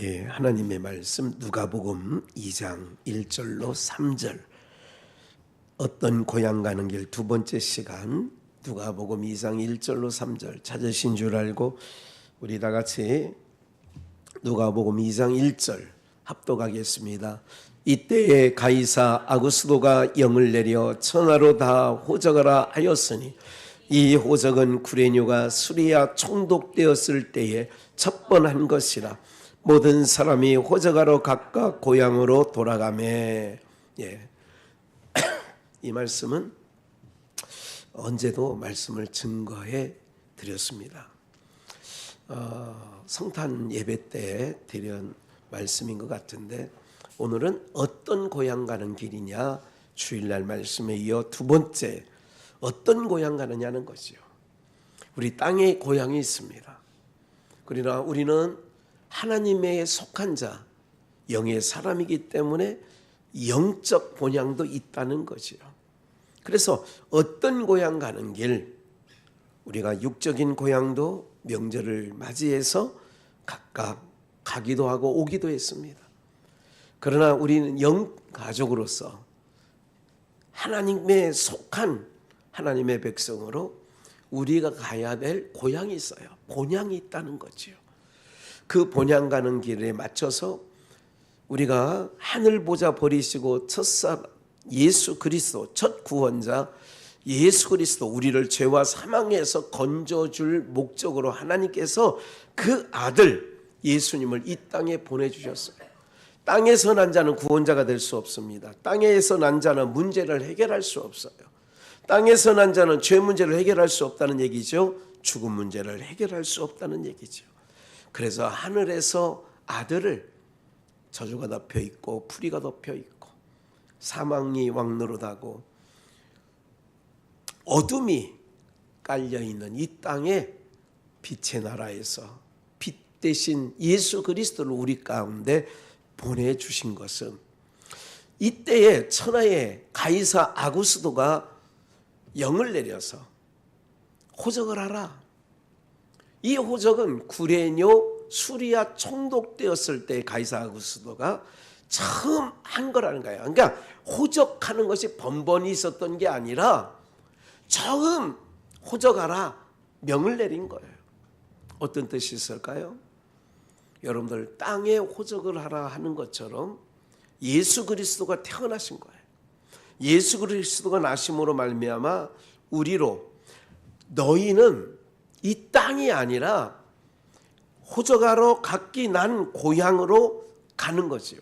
예, 하나님의 말씀 누가복음 2장 1절로 3절 어떤 고향 가는 길 두 번째 시간 누가복음 2장 1절로 3절 찾으신 줄 알고 우리 다 같이 누가복음 2장 1절 합독하겠습니다. 이때에 가이사 아구스도가 영을 내려 천하로 다 호적하라 하였으니 이 호적은 구레뇨가 수리아 총독되었을 때에 첫 번 한 것이라. 모든 사람이 호적하러 각각 고향으로 돌아가매. 예. 이 말씀은 언제도 말씀을 증거해 드렸습니다. 성탄 예배 때 드린 말씀인 것 같은데 오늘은 어떤 고향 가는 길이냐, 주일날 말씀에 이어 두 번째 어떤 고향 가느냐는 것이요. 우리 땅에 고향이 있습니다. 그러나 우리는 하나님의 속한 자, 영의 사람이기 때문에 영적 본향도 있다는 거지요. 그래서 어떤 고향 가는 길, 우리가 육적인 고향도 명절을 맞이해서 각각 가기도 하고 오기도 했습니다. 그러나 우리는 영 가족으로서 하나님의 속한 하나님의 백성으로 우리가 가야 될 고향이 있어요. 본향이 있다는 거지요. 그 본향 가는 길에 맞춰서 우리가 하늘 보좌 버리시고 첫사람 예수 그리스도 첫 구원자 예수 그리스도 우리를 죄와 사망에서 건져줄 목적으로 하나님께서 그 아들 예수님을 이 땅에 보내주셨어요. 땅에서 난 자는 구원자가 될 수 없습니다. 땅에서 난 자는 문제를 해결할 수 없어요. 땅에서 난 자는 죄 문제를 해결할 수 없다는 얘기죠. 죽음 문제를 해결할 수 없다는 얘기죠. 그래서 하늘에서 아들을 저주가 덮여 있고 풀이가 덮여 있고 사망이 왕노릇하고 어둠이 깔려 있는 이 땅에 빛의 나라에서 빛 대신 예수 그리스도를 우리 가운데 보내주신 것은 이때에 천하의 가이사 아구스도가 영을 내려서 호적을 하라. 이 호적은 구레뇨 수리아 총독되었을 때 가이사 아구스도가 처음 한 거라는 거예요. 그러니까 호적하는 것이 번번이 있었던 게 아니라 처음 호적하라 명을 내린 거예요. 어떤 뜻이 있을까요? 여러분들 땅에 호적을 하라 하는 것처럼 예수 그리스도가 태어나신 거예요. 예수 그리스도가 나심으로 말미암아 우리로 너희는 이 땅이 아니라 호적하러 각기 난 고향으로 가는 거지요.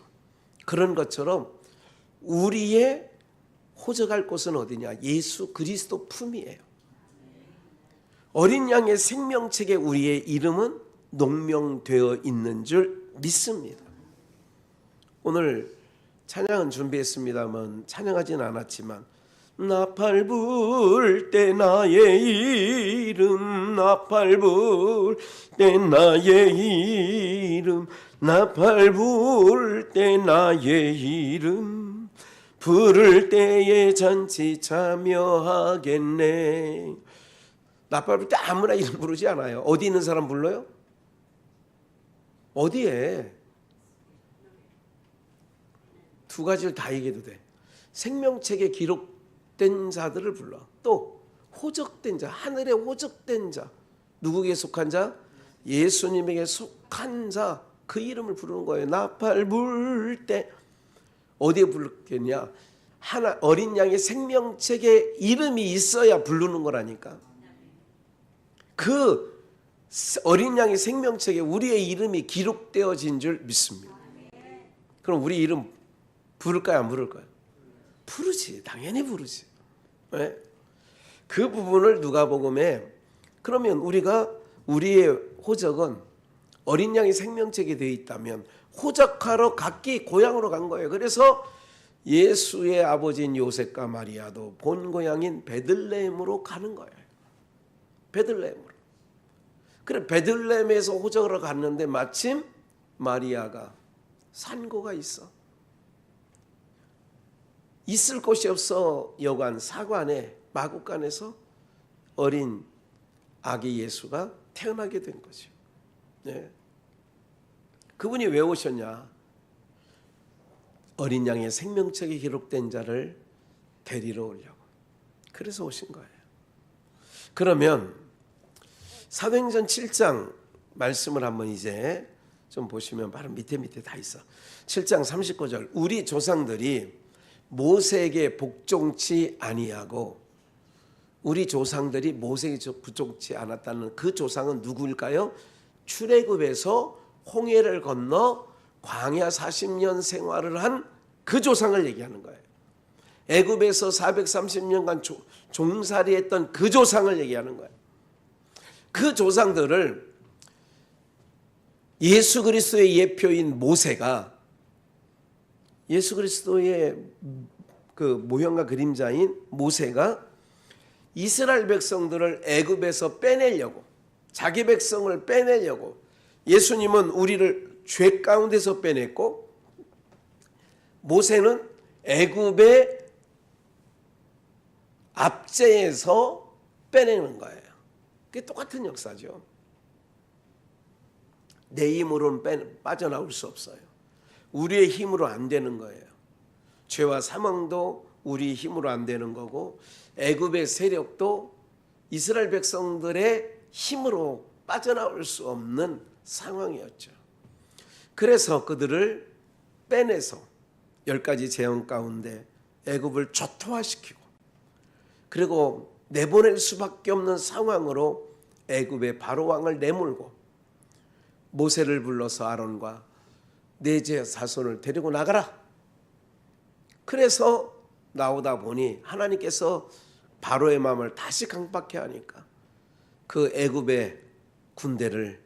그런 것처럼 우리의 호적할 곳은 어디냐? 예수 그리스도 품이에요. 어린 양의 생명책에 우리의 이름은 농명되어 있는 줄 믿습니다. 오늘 찬양은 준비했습니다만 찬양하진 않았지만 나팔 불 때 나의 이름 나팔 불 때 나의 이름 나팔 불 때 나의 이름 부를 때에 잔치 참여하겠네. 나팔 불 때 아무나 이름 부르지 않아요. 어디 있는 사람 불러요? 어디에? 두 가지를 다 얘기해도 돼. 생명책에 기록된 자들을 불러. 또 호적된 자, 하늘에 호적된 자, 누구에게 속한 자? 예수님에게 속한 자, 그 이름을 부르는 거예요. 나팔 불 때 어디에 부르겠냐? 하나 어린 양의 생명책에 이름이 있어야 부르는 거라니까. 그 어린 양의 생명책에 우리의 이름이 기록되어진 줄 믿습니다. 그럼 우리 이름 부를까요? 안 부를까요? 부르지. 당연히 부르지. 네? 그 부분을 누가복음에 그러면 우리의 호적은 어린 양의 생명책에 되어 있다면 호적하러 각기 고향으로 간 거예요. 그래서 예수의 아버지인 요셉과 마리아도 본 고향인 베들레헴으로 가는 거예요. 베들레헴으로. 그래 베들레헴에서 호적하러 갔는데 마침 마리아가 산고가 있어. 있을 곳이 없어 여관 사관에 마구간에서 어린 아기 예수가 태어나게 된 거죠. 네. 그분이 왜 오셨냐? 어린 양의 생명책에 기록된 자를 데리러 오려고. 그래서 오신 거예요. 그러면 사도행전 7장 말씀을 한번 이제 좀 보시면 바로 밑에 다 있어. 7장 39절. 우리 조상들이 모세에게 복종치 아니하고, 우리 조상들이 모세에게 복종치 않았다는 그 조상은 누구일까요? 출애굽에서 홍해를 건너 광야 40년 생활을 한 그 조상을 얘기하는 거예요. 애굽에서 430년간 종살이했던 그 조상을 얘기하는 거예요. 그 조상들을 예수 그리스도의 예표인 모세가, 예수 그리스도의 그 모형과 그림자인 모세가 이스라엘 백성들을 애굽에서 빼내려고, 자기 백성을 빼내려고, 예수님은 우리를 죄 가운데서 빼냈고 모세는 애굽의 압제에서 빼내는 거예요. 그게 똑같은 역사죠. 내 힘으로는 빠져나올 수 없어요. 우리의 힘으로 안 되는 거예요. 죄와 사망도 우리 힘으로 안 되는 거고, 애굽의 세력도 이스라엘 백성들의 힘으로 빠져나올 수 없는 상황이었죠. 그래서 그들을 빼내서 10가지 재앙 가운데 애굽을 초토화시키고, 그리고 내보낼 수밖에 없는 상황으로 애굽의 바로 왕을 내몰고 모세를 불러서 아론과 네 자손을 데리고 나가라. 그래서 나오다 보니 하나님께서 바로의 마음을 다시 강박해 하니까 그 애굽의 군대를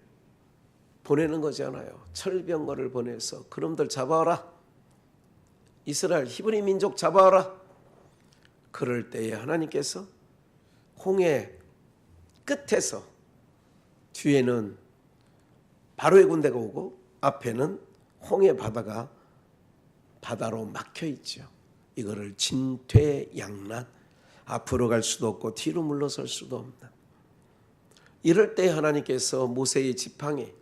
보내는 거잖아요. 철병거를 보내서 그놈들 잡아와라. 이스라엘 히브리 민족 잡아와라. 그럴 때에 하나님께서 홍해 끝에서, 뒤에는 바로의 군대가 오고 앞에는 홍해 바다가 바다로 막혀 있죠. 이거를 진퇴양난, 앞으로 갈 수도 없고 뒤로 물러설 수도 없는, 이럴 때 하나님께서 모세의 지팡이,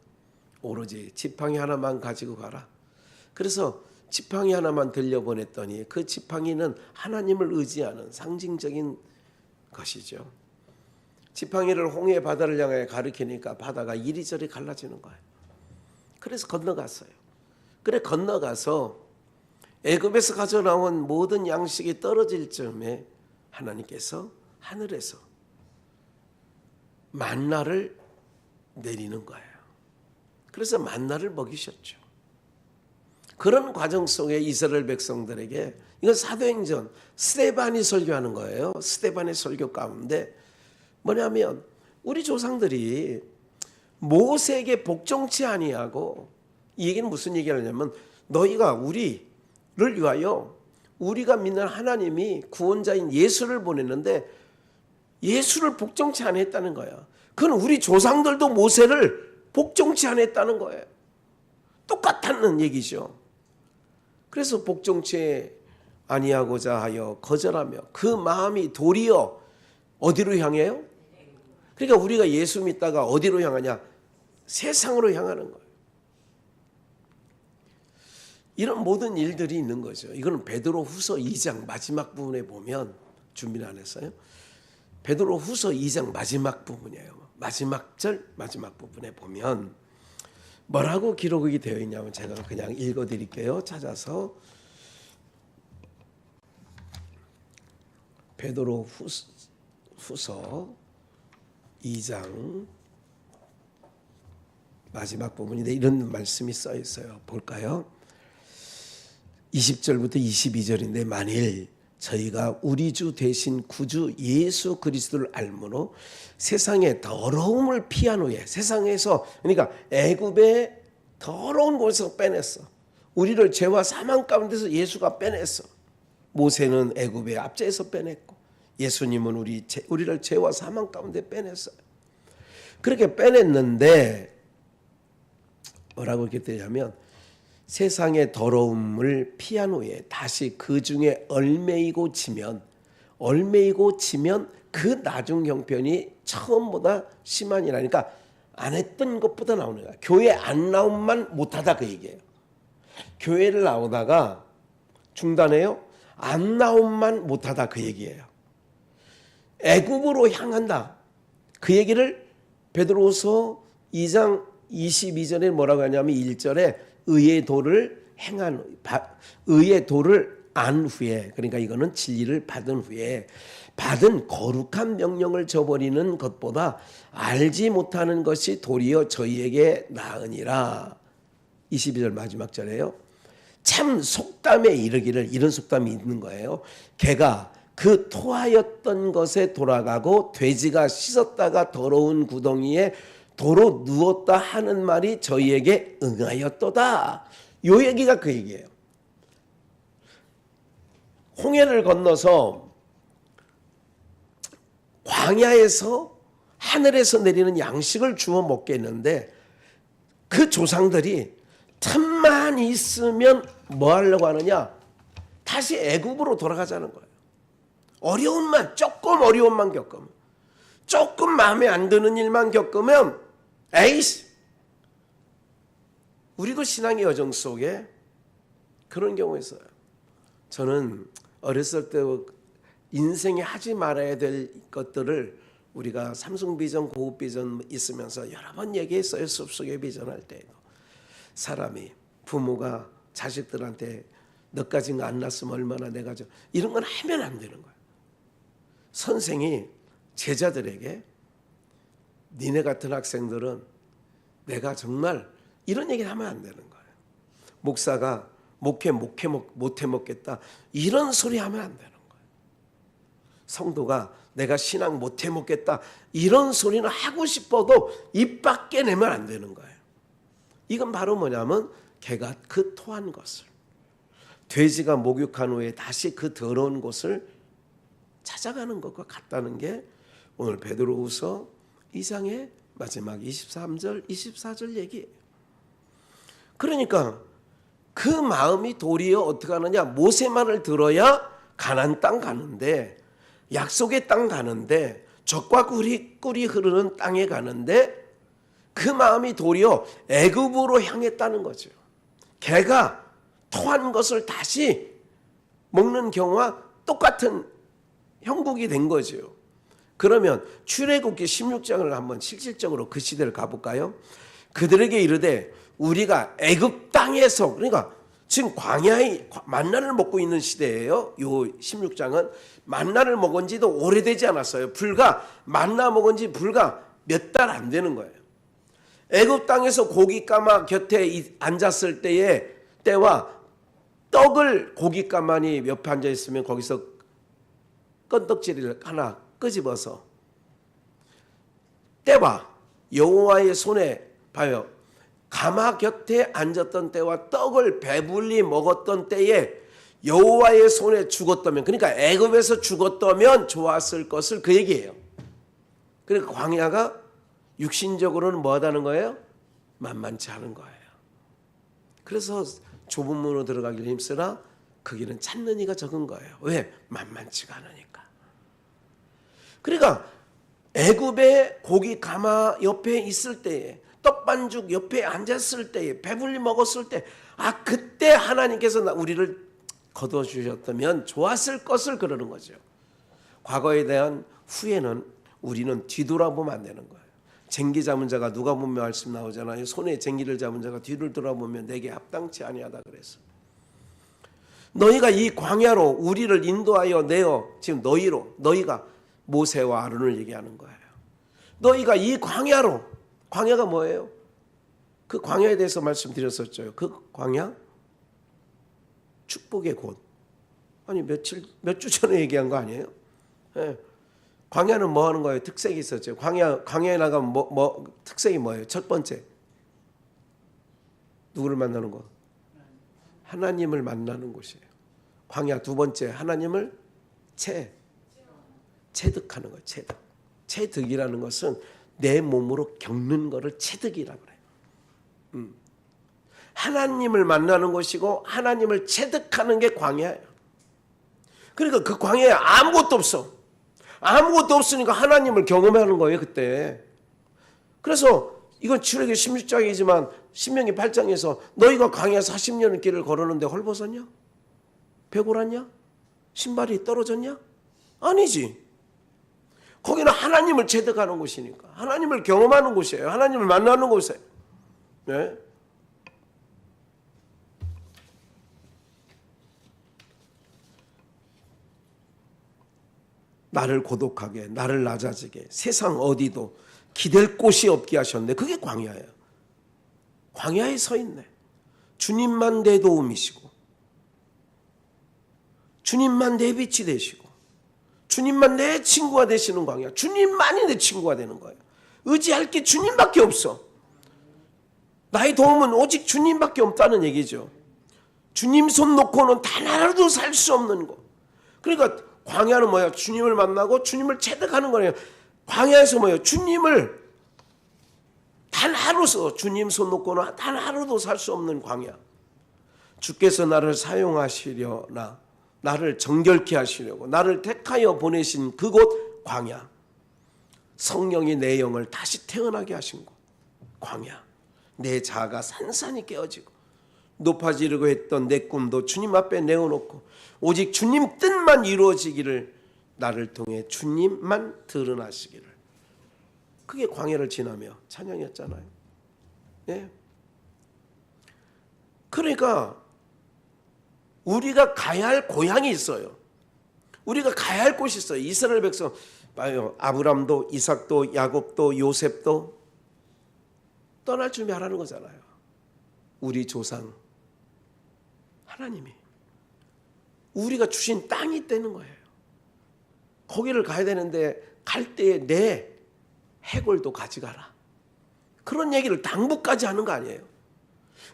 오로지 지팡이 하나만 가지고 가라. 그래서 지팡이 하나만 들려보냈더니 그 지팡이는 하나님을 의지하는 상징적인 것이죠. 지팡이를 홍해 바다를 향해 가리키니까 바다가 이리저리 갈라지는 거예요. 그래서 건너갔어요. 그래 건너가서 애굽에서 가져나온 모든 양식이 떨어질 즈음에 하나님께서 하늘에서 만나를 내리는 거예요. 그래서 만나를 먹이셨죠. 그런 과정 속에 이스라엘 백성들에게, 이건 사도행전 스데반이 설교하는 거예요. 스데반의 설교 가운데 뭐냐면, 우리 조상들이 모세에게 복종치 아니하고, 이 얘기는 무슨 얘기를 하냐면, 너희가 우리를 위하여 우리가 믿는 하나님이 구원자인 예수를 보냈는데 예수를 복종치 않았다는 거야. 그건 우리 조상들도 모세를 복종치 않았다는 거예요. 똑같다는 얘기죠. 그래서 복종치 아니하고자 하여 거절하며 그 마음이 도리어 어디로 향해요? 그러니까 우리가 예수 믿다가 어디로 향하냐? 세상으로 향하는 거예요. 이런 모든 일들이 있는 거죠. 이거는 베드로후서 2장 마지막 부분에 보면, 준비를 안 했어요? 베드로후서 2장 마지막 부분이에요. 마지막 절 마지막 부분에 보면 뭐라고 기록이 되어 있냐면, 제가 그냥 읽어드릴게요. 찾아서. 베드로후서 2장 마지막 부분인데 이런 말씀이 써 있어요. 볼까요? 20절부터 22절인데, 만일 저희가 우리 주 대신 구주 예수 그리스도를 알므로 세상의 더러움을 피한 후에, 세상에서, 그러니까 애굽의 더러운 곳에서 빼냈어. 우리를 죄와 사망 가운데서 예수가 빼냈어. 모세는 애굽의 압제에서 빼냈고, 예수님은 우리를 죄와 사망 가운데 빼냈어요. 그렇게 빼냈는데 뭐라고 이렇게 되냐면, 세상의 더러움을 피한 후에 다시 그 중에 얽매이고 지면 그 나중 형편이 처음보다 심하니라. 그러니까 안 했던 것보다 나오는 거야. 교회 안 나온만 못하다 그 얘기예요. 교회를 나오다가 중단해요. 안 나온만 못하다 그 얘기예요. 애굽으로 향한다. 그 얘기를 베드로후서 2장 22절에 뭐라고 하냐면 1절에 의의 도를 의의 도를 안 후에, 그러니까 이거는 진리를 받은 후에 받은 거룩한 명령을 저버리는 것보다 알지 못하는 것이 도리어 저희에게 나으니라. 22절 마지막 절에요. 참 속담에 이르기를, 이런 속담이 있는 거예요. 개가 그 토하였던 것에 돌아가고 돼지가 씻었다가 더러운 구덩이에 도로 누웠다 하는 말이 저희에게 응하였도다. 요 얘기가 그 얘기예요. 홍해를 건너서 광야에서 하늘에서 내리는 양식을 주워 먹겠는데 그 조상들이 틈만 있으면 뭐 하려고 하느냐? 다시 애굽으로 돌아가자는 거예요. 조금 어려움만 겪으면, 조금 마음에 안 드는 일만 겪으면 에이씨, 우리도 신앙의 여정 속에 그런 경우가 있어요. 저는 어렸을 때 인생에 하지 말아야 될 것들을 우리가 삼성비전, 고급비전 있으면서 여러 번 얘기했어요. 숲속에 비전할 때에도. 사람이, 부모가 자식들한테 너까지가 안 났으면 얼마나 내가 이런 건 하면 안 되는 거예요. 선생이 제자들에게 니네 같은 학생들은 내가 정말 이런 얘기를 하면 안 되는 거예요. 목사가 못해 먹겠다 이런 소리 하면 안 되는 거예요. 성도가 내가 신앙 못해 먹겠다 이런 소리는 하고 싶어도 입 밖에 내면 안 되는 거예요. 이건 바로 뭐냐면 개가 그 토한 것을, 돼지가 목욕한 후에 다시 그 더러운 곳을 찾아가는 것과 같다는 게 오늘 베드로후서 2장의 마지막 23절, 24절 얘기예요. 그러니까 그 마음이 도리어 어떻게 하느냐? 모세 말을 들어야 가나안 땅 가는데, 약속의 땅 가는데, 젖과 꿀이 흐르는 땅에 가는데 그 마음이 도리어 애굽으로 향했다는 거죠. 개가 토한 것을 다시 먹는 경우와 똑같은 형국이 된 거죠. 그러면 출애굽기 16장을 한번 실질적으로 그 시대를 가볼까요? 그들에게 이르되 우리가 애굽 땅에서, 그러니까 지금 광야의 만나를 먹고 있는 시대예요. 요 16장은 만나를 먹은 지도 오래되지 않았어요. 만나 먹은 지 불과 몇 달 안 되는 거예요. 애굽 땅에서 고깃가마 곁에 앉았을 때와 떡을 고깃가마니 옆에 앉아 있으면 거기서 건덕지를 하나 끄집어서 때와 여호와의 손에 봐요. 가마 곁에 앉았던 때와 떡을 배불리 먹었던 때에 여호와의 손에 죽었다면, 그러니까 애굽에서 죽었다면 좋았을 것을 그 얘기예요. 그러니까 광야가 육신적으로는 뭐하다는 거예요? 만만치 않은 거예요. 그래서 좁은 문으로 들어가기를 힘쓰나 그 길은 찾는 이가 적은 거예요. 왜? 만만치가 않으니까. 그러니까 애굽의 고기 가마 옆에 있을 때에, 떡반죽 옆에 앉았을 때에, 배불리 먹었을 때, 그때 하나님께서 우리를 거둬주셨다면 좋았을 것을 그러는 거죠. 과거에 대한 후회는 우리는 뒤돌아보면 안 되는 거예요. 쟁기 잡은 자가, 누가 보면 말씀 나오잖아요. 손에 쟁기를 잡은 자가 뒤를 돌아보면 내게 합당치 아니하다 그랬어. 너희가 이 광야로 우리를 인도하여 내어, 지금 너희가 모세와 아론을 얘기하는 거예요. 너희가 이 광야가 뭐예요? 그 광야에 대해서 말씀드렸었죠. 그 광야 축복의 곳. 아니 몇 주 전에 얘기한 거 아니에요? 네. 광야는 뭐 하는 거예요? 특색이 있었죠. 광야에 나가면 특색이 뭐예요? 첫 번째, 누구를 만나는 거? 하나님을 만나는 곳이에요. 광야. 두 번째, 하나님을 체득하는 거예요. 체득이라는 것은 내 몸으로 겪는 거를 체득이라고 그래요. 하나님을 만나는 곳이고 하나님을 체득하는 게 광야예요. 그러니까 그 광야에 아무것도 없어. 아무것도 없으니까 하나님을 경험하는 거예요, 그때. 그래서 이건 출애굽기 16장이지만 신명기 8장에서 너희가 광야 40년의 길을 걸었는데 헐벗었냐? 배골았냐? 신발이 떨어졌냐? 아니지. 거기는 하나님을 체득하는 곳이니까, 하나님을 경험하는 곳이에요. 하나님을 만나는 곳이에요. 네? 나를 고독하게, 나를 낮아지게, 세상 어디도 기댈 곳이 없게 하셨는데 그게 광야예요. 광야에 서 있네. 주님만 내 도움이시고, 주님만 내 빛이 되시고, 주님만 내 친구가 되시는 광야. 주님만이 내 친구가 되는 거예요. 의지할 게 주님밖에 없어. 나의 도움은 오직 주님밖에 없다는 얘기죠. 주님 손 놓고는 단 하루도 살 수 없는 거. 그러니까 광야는 뭐야? 주님을 만나고 주님을 체득하는 거예요. 광야에서 뭐예요? 주님을 단 하루서 주님 손 놓고는 단 하루도 살 수 없는 광야. 주께서 나를 사용하시려나, 나를 정결케 하시려고 나를 택하여 보내신 그곳 광야. 성령이 내 영을 다시 태어나게 하신 곳 광야. 내 자아가 산산이 깨어지고 높아지려고 했던 내 꿈도 주님 앞에 내어놓고 오직 주님 뜻만 이루어지기를, 나를 통해 주님만 드러나시기를. 그게 광야를 지나며 찬양이었잖아요. 예. 그러니까 우리가 가야 할 고향이 있어요. 우리가 가야 할 곳이 있어요. 이스라엘 백성 봐요. 아브람도, 이삭도, 야곱도, 요셉도 떠날 준비하라는 거잖아요. 우리 조상 하나님이 우리가 주신 땅이 있다는 거예요. 거기를 가야 되는데 갈 때에 내 해골도 가져가라. 그런 얘기를 당부까지 하는 거 아니에요.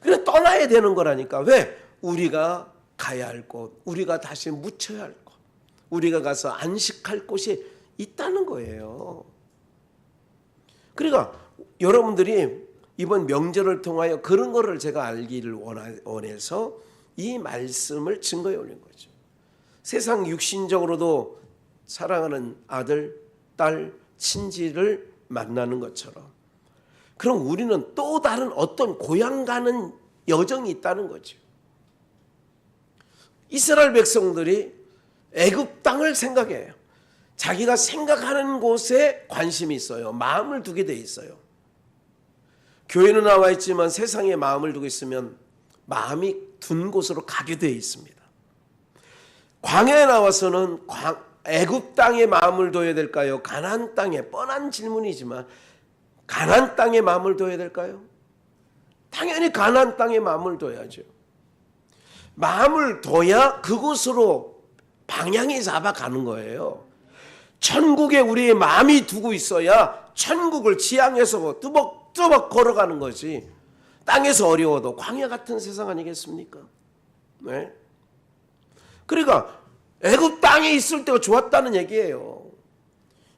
그래 떠나야 되는 거라니까. 왜? 우리가 가야 할 곳, 우리가 다시 묻혀야 할 곳, 우리가 가서 안식할 곳이 있다는 거예요. 그러니까 여러분들이 이번 명절을 통하여 그런 거를 제가 알기를 원해서 이 말씀을 증거해 올린 거죠. 세상 육신적으로도 사랑하는 아들, 딸, 친지를 만나는 것처럼, 그럼 우리는 또 다른 어떤 고향 가는 여정이 있다는 거죠. 이스라엘 백성들이 애굽 땅을 생각해요. 자기가 생각하는 곳에 관심이 있어요. 마음을 두게 돼 있어요. 교회는 나와 있지만 세상에 마음을 두고 있으면 마음이 둔 곳으로 가게 돼 있습니다. 광야에 나와서는 애굽 땅에 마음을 둬야 될까요? 가나안 땅에, 뻔한 질문이지만 가나안 땅에 마음을 둬야 될까요? 당연히 가나안 땅에 마음을 둬야죠. 마음을 둬야 그곳으로 방향이 잡아가는 거예요. 천국에 우리의 마음이 두고 있어야 천국을 지향해서 뚜벅뚜벅 걸어가는 거지. 땅에서 어려워도 광야 같은 세상 아니겠습니까? 네. 그러니까 애굽 땅에 있을 때가 좋았다는 얘기예요.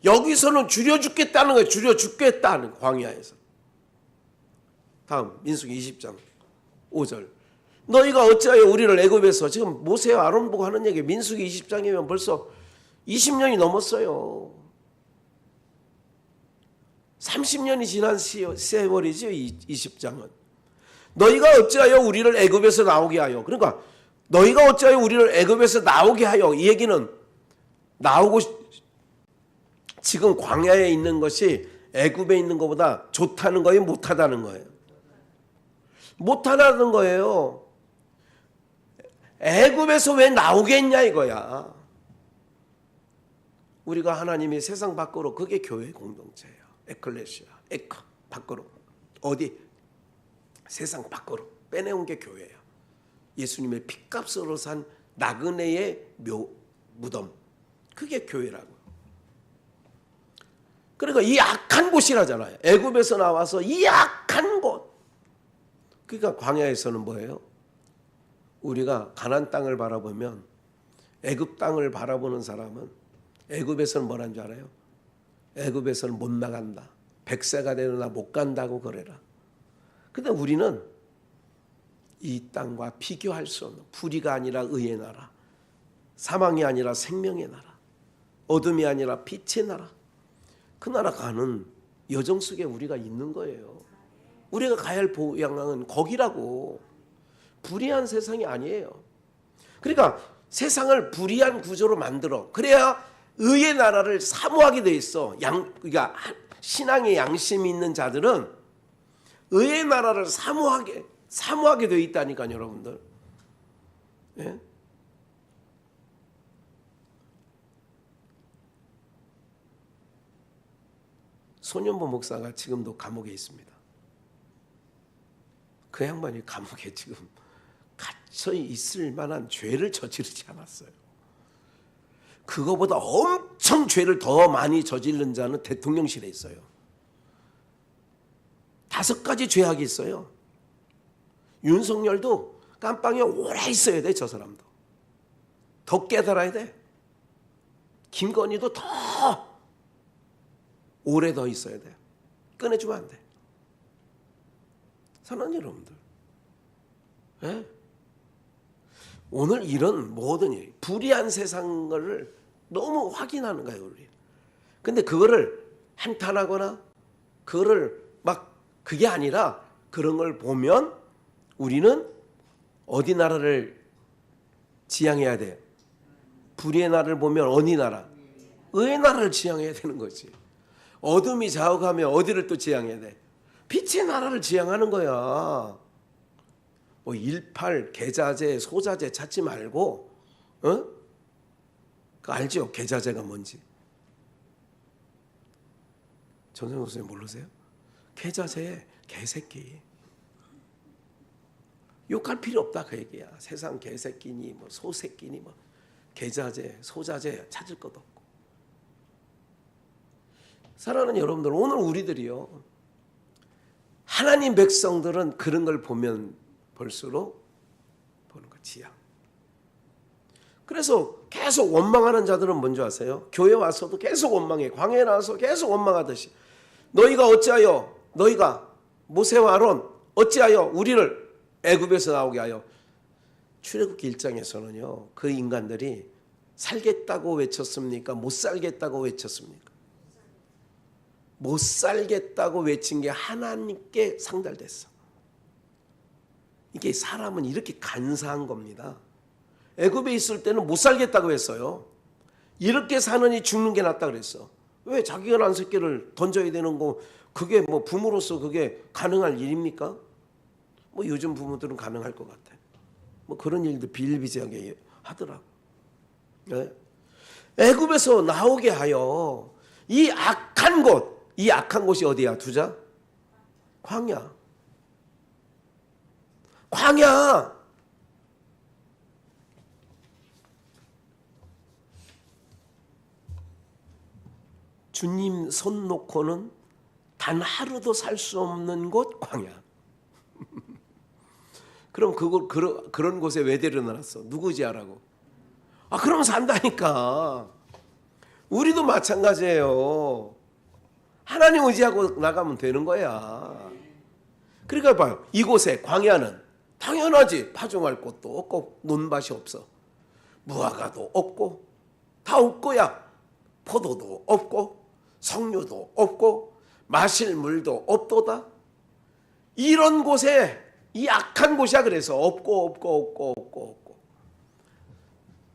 여기서는 줄여 죽겠다는 거예요. 줄여 죽겠다는, 광야에서. 다음 민수기 20장 5절. 너희가 어찌하여 우리를 애굽에서, 지금 모세와 아론 보고 하는 얘기, 민수기 20장이면 벌써 20년이 넘었어요. 30년이 지난 세월이죠. 20장은. 너희가 어찌하여 우리를 애굽에서 나오게 하여. 그러니까 너희가 어찌하여 우리를 애굽에서 나오게 하여. 이 얘기는 나오고, 지금 광야에 있는 것이 애굽에 있는 것보다 좋다는 거예요, 못하다는 거예요? 못하다는 거예요. 애굽에서 왜 나오겠냐 이거야. 우리가 하나님이 세상 밖으로, 그게 교회 공동체예요. 에클레시아, 에크 밖으로, 어디 세상 밖으로 빼내온 게 교회예요. 예수님의 핏값으로 산 나그네의 무덤, 그게 교회라고요. 그러니까 이 악한 곳이라잖아요. 애굽에서 나와서 이 악한 곳. 그러니까 광야에서는 뭐예요? 우리가 가나안 땅을 바라보면, 애굽 땅을 바라보는 사람은 애굽에서는 뭐라는 줄 알아요? 애굽에서는 못 나간다. 100세가 되느나 못 간다고 그래라. 근데 우리는 이 땅과 비교할 수 없는, 불의가 아니라 의의 나라, 사망이 아니라 생명의 나라, 어둠이 아니라 빛의 나라, 그 나라 가는 여정 속에 우리가 있는 거예요. 우리가 가야 할 고향은 거기라고. 불의한 세상이 아니에요. 그러니까 세상을 불의한 구조로 만들어. 그래야 의의 나라를 사모하게 돼 있어. 그러니까 신앙의 양심이 있는 자들은 의의 나라를 사모하게 돼 있다니까요, 여러분들. 예? 손현보 목사가 지금도 감옥에 있습니다. 그 양반이 감옥에 지금 갇혀 있을 만한 죄를 저지르지 않았어요. 그거보다 엄청 죄를 더 많이 저지른 자는 대통령실에 있어요. 5가지 죄악이 있어요. 윤석열도 깜빵에 오래 있어야 돼. 저 사람도 더 깨달아야 돼. 김건희도 더 오래 더 있어야 돼. 꺼내주면 안 돼. 사랑하는 여러분들, 예? 오늘 이런 모든 일, 불의한 세상을 너무 확인하는 거예요, 우리. 근데 그거를 한탄하거나 그거를 막 그게 아니라 그런 걸 보면 우리는 어디 나라를 지향해야 돼? 불의의 나라를 보면 어디 나라? 의의 나라를 지향해야 되는 거지. 어둠이 좌우하면 어디를 또 지향해야 돼? 빛의 나라를 지향하는 거야. 뭐 일팔, 계자재, 소자재 찾지 말고, 어? 그 알죠? 계자재가 뭔지. 전생호 선생님 모르세요? 계자재, 개새끼. 욕할 필요 없다 그 얘기야. 세상 개새끼니 뭐 소새끼니 뭐 계자재, 소자재 찾을 것도 없고. 사랑하는 여러분들, 오늘 우리들이요, 하나님 백성들은 그런 걸 보면 볼수록 보는 거 지향. 그래서 계속 원망하는 자들은 뭔지 아세요? 교회 와서도 계속 원망해. 광야에 나와서 계속 원망하듯이 너희가 어찌하여, 너희가 모세와 아론 어찌하여 우리를 애굽에서 나오게 하여. 출애굽기 1장에서는요 그 인간들이 살겠다고 외쳤습니까? 못 살겠다고 외쳤습니까? 못 살겠다고 외친 게 하나님께 상달됐어. 이게 사람은 이렇게 간사한 겁니다. 애굽에 있을 때는 못 살겠다고 했어요. 이렇게 사느니 죽는 게 낫다 그랬어. 왜 자기가 낳은 새끼를 던져야 되는 거, 그게 뭐 부모로서 그게 가능할 일입니까? 뭐 요즘 부모들은 가능할 것 같아. 뭐 그런 일도 비일비재하게 하더라고. 네? 애굽에서 나오게 하여 이 악한 곳, 이 악한 곳이 어디야? 두자? 광야. 광야. 주님 손 놓고는 단 하루도 살 수 없는 곳 광야. 그럼 그런 곳에 왜 데려놨어? 누구지 하라고? 아, 그러면 산다니까. 우리도 마찬가지예요. 하나님 의지하고 나가면 되는 거야. 그러니까 봐요. 이곳에 광야는 당연하지. 파종할 곳도 없고 논밭이 없어. 무화과도 없고 다 없고야. 포도도 없고 석류도 없고 마실 물도 없도다. 이런 곳에, 이 악한 곳이야. 그래서 없고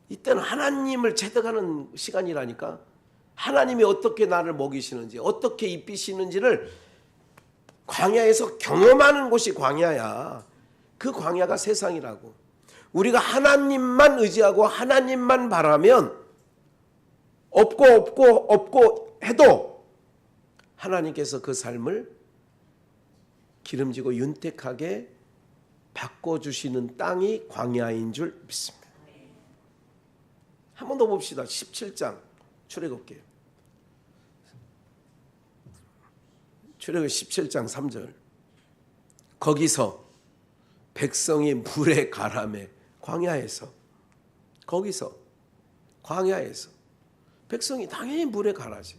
이때는 하나님을 체득하는 시간이라니까. 하나님이 어떻게 나를 먹이시는지, 어떻게 입히시는지를 광야에서 경험하는 곳이 광야야. 그 광야가 세상이라고. 우리가 하나님만 의지하고 하나님만 바라면 없고 해도 하나님께서 그 삶을 기름지고 윤택하게 바꿔주시는 땅이 광야인 줄 믿습니다. 한 번 더 봅시다. 17장 출애굽기. 출애굽기 17장 3절. 거기서 백성이 물에 가라매. 광야에서. 거기서 광야에서 백성이 당연히 물에 가라지.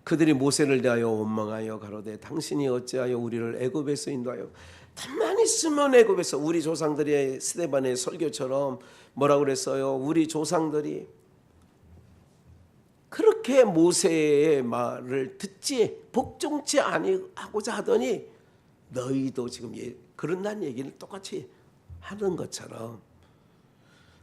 그들이 모세를 대하여 원망하여 가로되 당신이 어찌하여 우리를 애굽에서 인도하여. 가만히 있으면 애굽에서, 우리 조상들의 스데반의 설교처럼 뭐라고 그랬어요? 우리 조상들이 그렇게 모세의 말을 듣지 복종치 아니하고자 하더니 너희도 지금 그런다는 얘기를 똑같이 하는 것처럼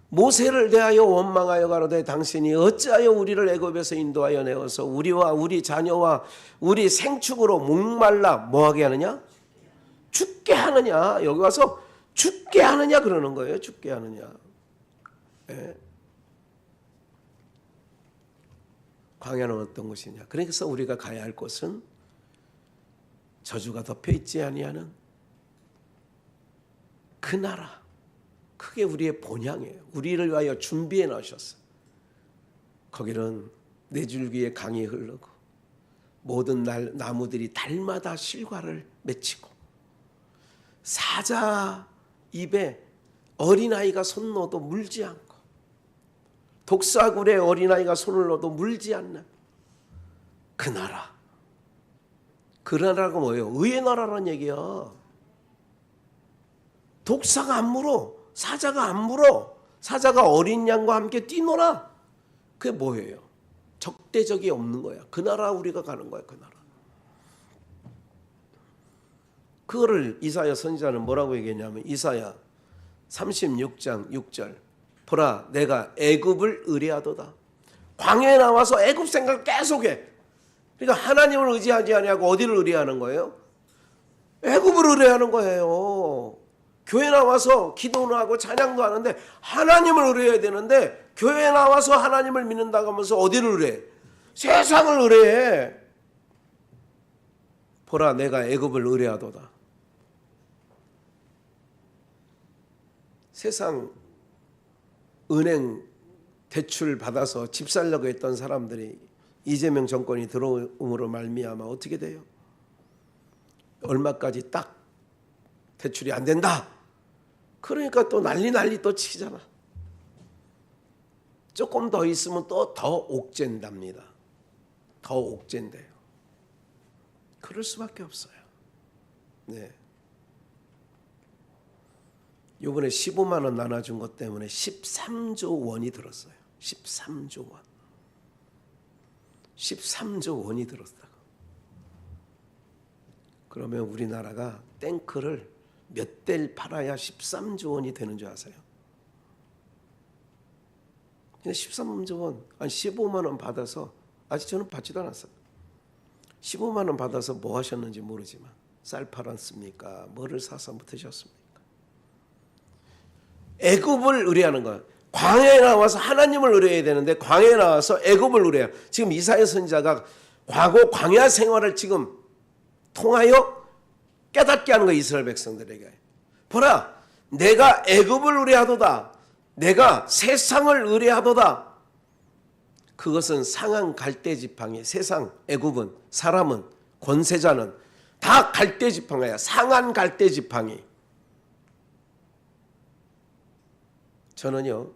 모세를 대하여 원망하여 가로되 당신이 어찌하여 우리를 애굽에서 인도하여 내어서 우리와 우리 자녀와 우리 생축으로 목말라 뭐하게 하느냐? 죽게 하느냐? 여기 와서 죽게 하느냐 그러는 거예요. 죽게 하느냐. 예. 광야는 어떤 곳이냐? 그래서 우리가 가야 할 곳은 저주가 덮여 있지 아니하는 그 나라. 그게 우리의 본향이에요. 우리를 위하여 준비해 놓으셨어. 거기는 네 줄기의 강이 흐르고 모든 나무들이 달마다 실과를 맺히고 사자 입에 어린아이가 손 넣어도 물지 않고 독사굴에 어린아이가 손을 넣어도 물지 않는 그 나라. 그 나라가 뭐예요? 의의 나라란 얘기야. 독사가 안 물어. 사자가 안 물어. 사자가 어린 양과 함께 뛰놀아. 그게 뭐예요? 적대적이 없는 거야. 그 나라 우리가 가는 거야. 그 나라. 그거를 이사야 선지자는 뭐라고 얘기했냐면 이사야 36장 6절 보라 내가 애굽을 의뢰하도다. 광야에 나와서 애굽 생각을 계속해. 그러니까 하나님을 의지하지 아니하고 어디를 의뢰하는 거예요? 애굽을 의뢰하는 거예요. 교회 나와서 기도는 하고 찬양도 하는데 하나님을 의뢰해야 되는데 교회에 나와서 하나님을 믿는다고 하면서 어디를 의뢰해? 세상을 의뢰해. 보라 내가 애굽을 의뢰하도다. 세상 은행 대출 받아서 집 살려고 했던 사람들이 이재명 정권이 들어옴으로 말미암아 어떻게 돼요? 얼마까지 딱 대출이 안 된다. 그러니까 또 난리 또 치잖아. 조금 더 있으면 또 더 옥죄답니다. 더 옥죄인데요. 그럴 수밖에 없어요. 네. 이번에 15만 원 나눠준 것 때문에 13조 원이 들었어요. 13조 원. 13조 원이 들었다고. 그러면 우리나라가 탱크를 몇 대를 팔아야 13조 원이 되는 줄 아세요? 근데 13조 원, 아니 15만 원 받아서 아직 저는 받지도 않았어요. 15만 원 받아서 뭐 하셨는지 모르지만 쌀 팔았습니까? 뭐를 사서 뭐 드셨습니까? 애굽을 의뢰하는 거야. 광야에 나와서 하나님을 의뢰해야 되는데 광야에 나와서 애굽을 의뢰해요. 지금 이사야 선지자가 과거 광야 생활을 지금 통하여 깨닫게 하는 거야. 이스라엘 백성들에게. 보라 내가 애굽을 의뢰하도다. 내가 세상을 의뢰하도다. 그것은 상한 갈대지팡이. 세상 애굽은 사람은 권세자는 다 갈대지팡이야. 상한 갈대지팡이. 저는요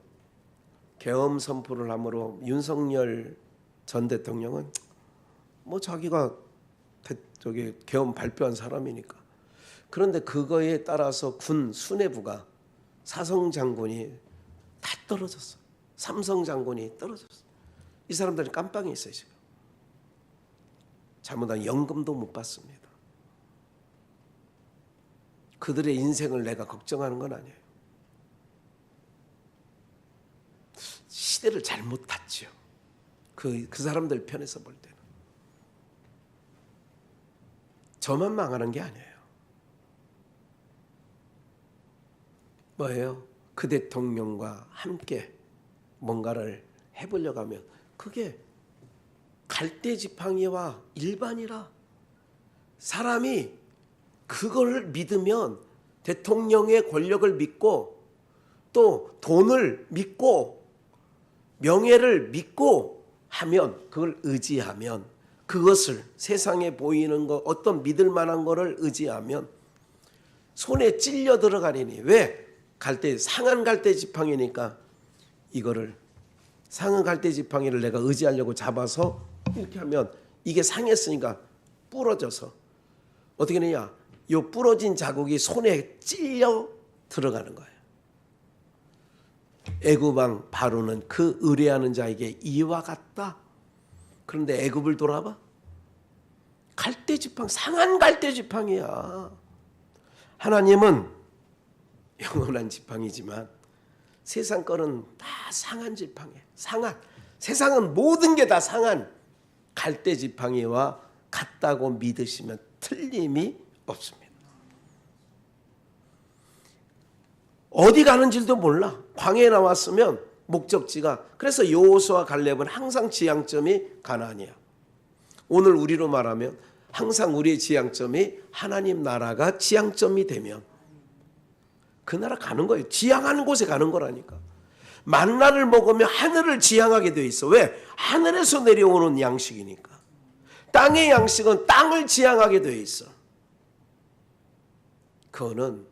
계엄 선포를 함으로 윤석열 전 대통령은 뭐 자기가 저기 계엄 발표한 사람이니까. 그런데 그거에 따라서 군 수뇌부가 사성 장군이 다 떨어졌어. 삼성 장군이 떨어졌어. 이 사람들은 깜빵에 있어요 지금. 잘못하면 연금도 못 받습니다. 그들의 인생을 내가 걱정하는 건 아니에요. 시대를 잘못 탔죠. 그 사람들 편에서 볼 때는. 저만 망하는 게 아니에요. 뭐예요? 그 대통령과 함께 뭔가를 해보려고 하면 그게 갈대지팡이와 일반이라. 사람이 그걸 믿으면 대통령의 권력을 믿고 또 돈을 믿고 명예를 믿고 하면 그걸 의지하면 그것을 세상에 보이는 것 어떤 믿을 만한 거를 의지하면 손에 찔려 들어가리니. 왜? 상한 갈대 지팡이니까 이거를 상한 갈대 지팡이를 내가 의지하려고 잡아서 이렇게 하면 이게 상했으니까 부러져서 어떻게 되냐? 요 부러진 자국이 손에 찔려 들어가는 거예요. 애굽 왕 바로는 그 의뢰하는 자에게 이와 같다. 그런데 애굽을 돌아봐. 갈대지팡, 상한 갈대지팡이야. 하나님은 영원한 지팡이지만 세상 거는 다 상한 지팡이에요. 상한. 세상은 모든 게 다 상한 갈대 지팡이와 같다고 믿으시면 틀림이 없습니다. 어디 가는지도 몰라. 광야에 나왔으면 목적지가, 그래서 여호수아와 갈렙은 항상 지향점이 가나안이야. 오늘 우리로 말하면 항상 우리의 지향점이 하나님 나라가 지향점이 되면 그 나라 가는 거예요. 지향하는 곳에 가는 거라니까. 만나를 먹으면 하늘을 지향하게 돼 있어. 왜? 하늘에서 내려오는 양식이니까. 땅의 양식은 땅을 지향하게 돼 있어. 그거는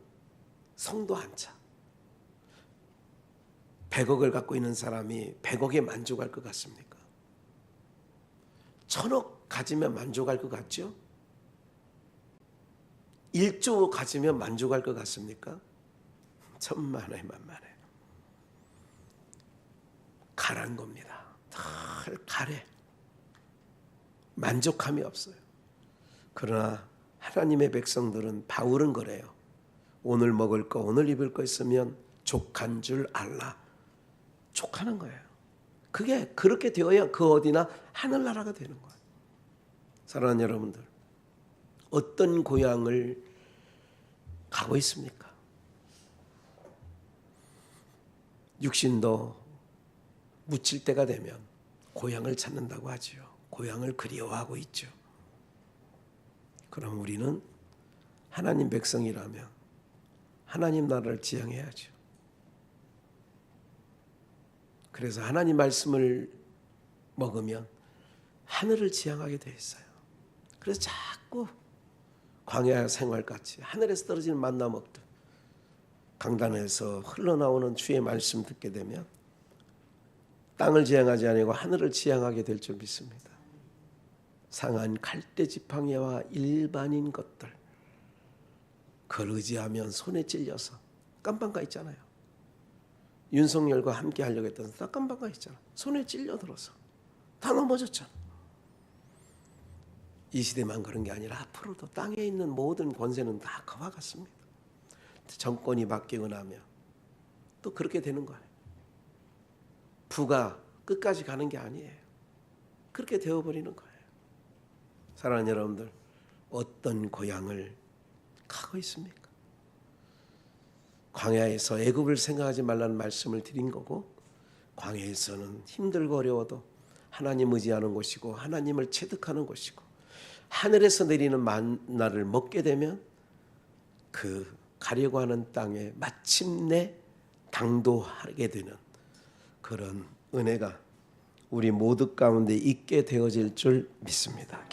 성도 한 차. 100억을 갖고 있는 사람이 100억에 만족할 것 같습니까? 1000억 가지면 만족할 것 같죠? 1조 가지면 만족할 것 같습니까? 천만에 만만해. 가란 겁니다. 늘 가래. 만족함이 없어요. 그러나 하나님의 백성들은, 바울은 그래요. 오늘 먹을 거, 오늘 입을 거 있으면 족한 줄 알라. 족하는 거예요. 그게 그렇게 되어야 그 어디나 하늘나라가 되는 거예요. 사랑하는 여러분들, 어떤 고향을 가고 있습니까? 육신도 묻힐 때가 되면 고향을 찾는다고 하지요. 고향을 그리워하고 있죠. 그럼 우리는 하나님 백성이라면 하나님 나라를 지향해야죠. 그래서 하나님 말씀을 먹으면 하늘을 지향하게 되어 있어요. 그래서 자꾸 광야 생활같이 하늘에서 떨어지는 만나 먹듯 강단에서 흘러나오는 주의 말씀 듣게 되면 땅을 지향하지 아니고 하늘을 지향하게 될 줄 믿습니다. 상한 갈대 지팡이와 일반인 것들, 그걸 의지하면 손에 찔려서 깜빵 가 있잖아요. 윤석열과 함께 하려고 했던 다 깜빵 가 있잖아. 손에 찔려들어서 다 넘어졌잖아. 이 시대만 그런 게 아니라 앞으로도 땅에 있는 모든 권세는 다 그와 같습니다. 정권이 바뀌고 나면 또 그렇게 되는 거예요. 부가 끝까지 가는 게 아니에요. 그렇게 되어버리는 거예요. 사랑하는 여러분들, 어떤 고향을 가고 있습니까? 광야에서 애굽을 생각하지 말라는 말씀을 드린 거고, 광야에서는 힘들고 어려워도 하나님 의지하는 곳이고 하나님을 체득하는 곳이고, 하늘에서 내리는 만나를 먹게 되면 그 가려고 하는 땅에 마침내 당도하게 되는 그런 은혜가 우리 모두 가운데 있게 되어질 줄 믿습니다.